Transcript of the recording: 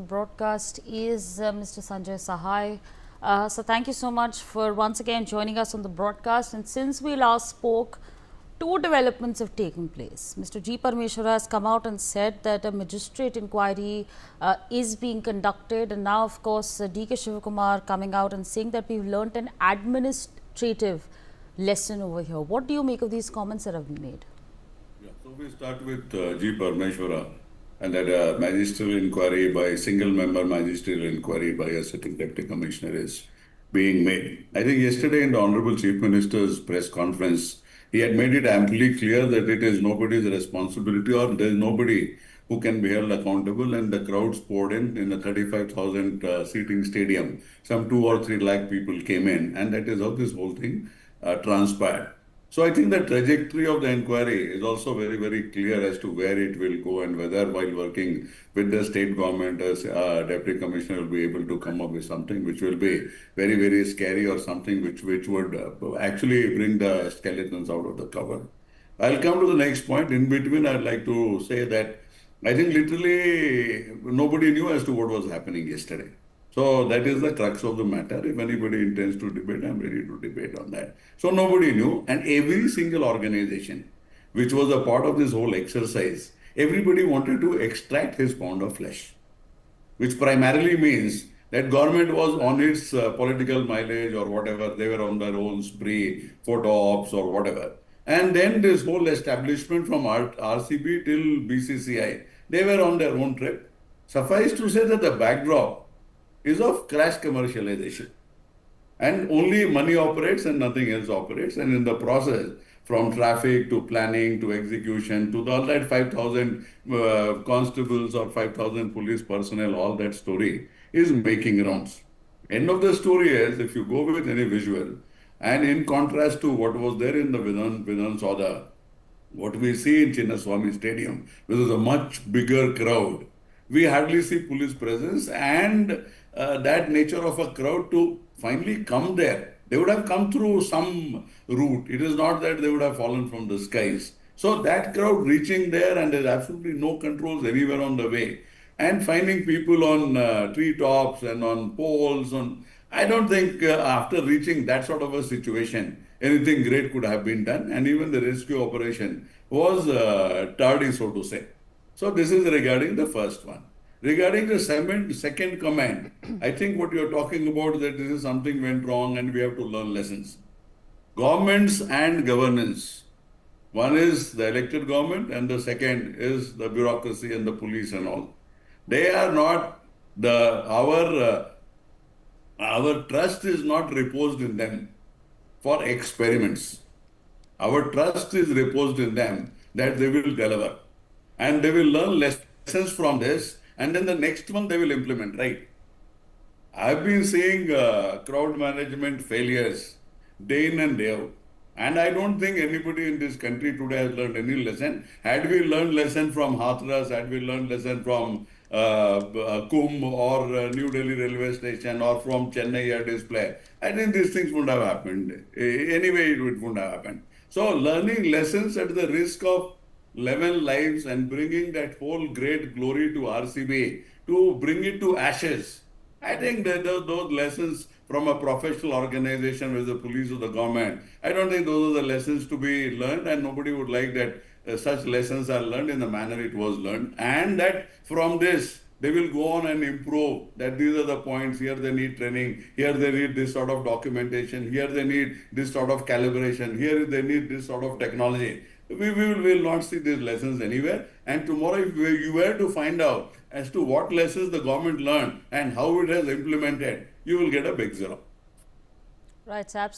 Broadcast is Mr. Sanjay Sahay. So thank you so much for once again joining us on the broadcast. And since we last spoke, two developments have taken place. Mr. G. Parmeshwara has come out and said that a magistrate inquiry is being conducted. And now, of course, DK Shivakumar coming out and saying that we've learnt an administrative lesson over here. What do you make of these comments that have been made? Yeah, so we start with G. Parmeshwara, and that a magisterial inquiry by single-member magisterial inquiry by a sitting deputy commissioner is being made. I think yesterday in the Honorable Chief Minister's press conference, he had made it amply clear that it is nobody's responsibility or there is nobody who can be held accountable, and the crowds poured in a 35,000 seating stadium. Some 2 or 3 lakh people came in, and that is how this whole thing transpired. So I think the trajectory of the inquiry is also very, very clear as to where it will go and whether while working with the state government as deputy commissioner will be able to come up with something which will be very, very scary or something which would actually bring the skeletons out of the cupboard. I'll come to the next point. In between, I'd like to say that I think literally nobody knew as to what was happening yesterday. So that is the crux of the matter. If anybody intends to debate, I'm ready to debate on that. So nobody knew, and every single organization which was a part of this whole exercise, everybody wanted to extract his pound of flesh, which primarily means that government was on its political mileage or whatever, they were on their own spree, photo ops or whatever. And then this whole establishment from RCB till BCCI, they were on their own trip. Suffice to say that the backdrop is of crash commercialization. And only money operates and nothing else operates. And in the process, from traffic to planning to execution to all that 5,000 constables or 5,000 police personnel, all that story is making rounds. End of the story is, if you go with any visual, and in contrast to what was there in the Vidhan Sauda, what we see in Chinnaswamy Stadium, which is a much bigger crowd, we hardly see police presence and that nature of a crowd to finally come there. They would have come through some route. It is not that they would have fallen from the skies. So that crowd reaching there, and there's absolutely no controls anywhere on the way, and finding people on treetops and on poles. I don't think after reaching that sort of a situation, anything great could have been done, and even the rescue operation was tardy, so to say. So this is regarding the first one. Regarding the second comment, I think what you're talking about that this is something went wrong and we have to learn lessons. Governments and governance. One is the elected government and the second is the bureaucracy and the police and all. They are not our trust is not reposed in them for experiments. Our trust is reposed in them that they will deliver. And they will learn lessons from this, and then the next one they will implement, right? I've been seeing crowd management failures day in and day out. And I don't think anybody in this country today has learned any lesson. Had we learned lesson from Hathras, had we learned lesson from Kumbh or New Delhi railway station or from Chennai air display, I think these things wouldn't have happened. Anyway, it wouldn't have happened. So learning lessons at the risk of 11 lives and bringing that whole great glory to RCB, to bring it to ashes. I think that those lessons from a professional organization with the police or the government, I don't think those are the lessons to be learned, and nobody would like that such lessons are learned in the manner it was learned, and that from this they will go on and improve, that these are the points, here they need training, here they need this sort of documentation, here they need this sort of calibration, here they need this sort of technology. We will not see these lessons anywhere. And tomorrow, if you were to find out as to what lessons the government learned and how it has implemented, you will get a big zero. Right, absolutely.